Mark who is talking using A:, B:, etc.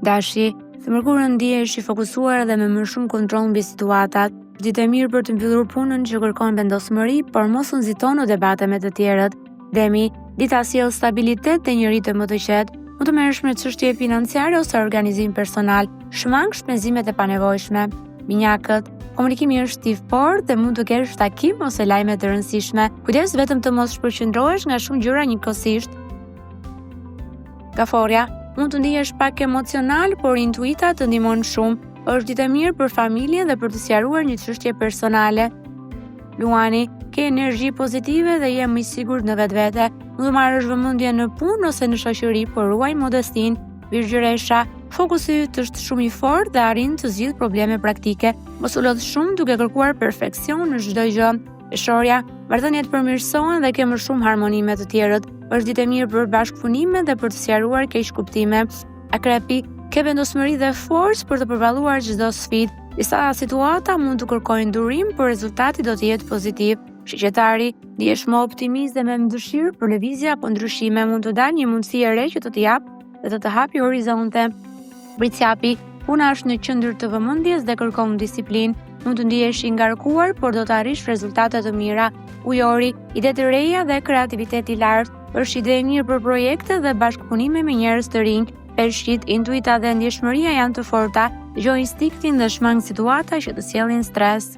A: Dashi, të mërkurën ndihesh i fokusuar dhe me më shumë kontroll mbi situatat. Ditë e mirë për të mbyllur punën që kërkon vendosmëri, por mos u nxito në debate me të tjerët. Demi, dita sjell stabilitet te një ritëm më të qetë. Mund të merresh me çështje financiare ose organizim personal, shmang shpenzimet e panevojshme. Minjakët, komunikimi është i fortë dhe mund të kesh takim ose lajme të rëndësishme. Kujdes vetëm të mos shpërqendrohesh nga shumë gjëra njëkohësisht. Gaforja, mund të ndihesh pak emocional, por intuita të ndihmon shumë. Është ditë e mirë për familjen dhe për të sqaruar një çështje personale. Luani, ke energji pozitive dhe je më i sigurt në vetvete. Mund të marrësh vëmendje në punë ose në shoqëri, por ruaj modestin. Virgjëresha, fokusi yt është shumë i fortë dhe arrin të zgjidh probleme praktike. Mos u lodh shumë duke kërkuar perfeksion në çdo gjë. Peshorja, marrëdhëniet përmirësohen dhe ke më shumë harmoni me të tjerët. Është ditë e mirë për bashkëpunime dhe për të sqaruar keqkuptime. Akrepi, ke vendosmëri dhe forcë për të përballuar çdo sfidë. Disa situata mund të kërkojnë durim, por rezultati do të jetë pozitiv. Shiqetari, ndihesh më optimist dhe me dëshirë për lëvizje apo ndryshime, mund të dalë një mundësi e re që të jap dhe të hapi horizonte. Britsjapi, puna është në qendër të vëmendjes dhe kërkon disiplinë. Mund të ndihesh i ngarkuar, por do të arrish rezultate të mira. Ujori, ide të reja dhe kreativitet i lartë, është ide e mirë për projekte dhe bashkëpunime me njerëz të rinj. Peshqit, intuita dhe ndjeshmëria janë të forta, dëgjoj instiktin dhe shmang situata që të sjellin stres.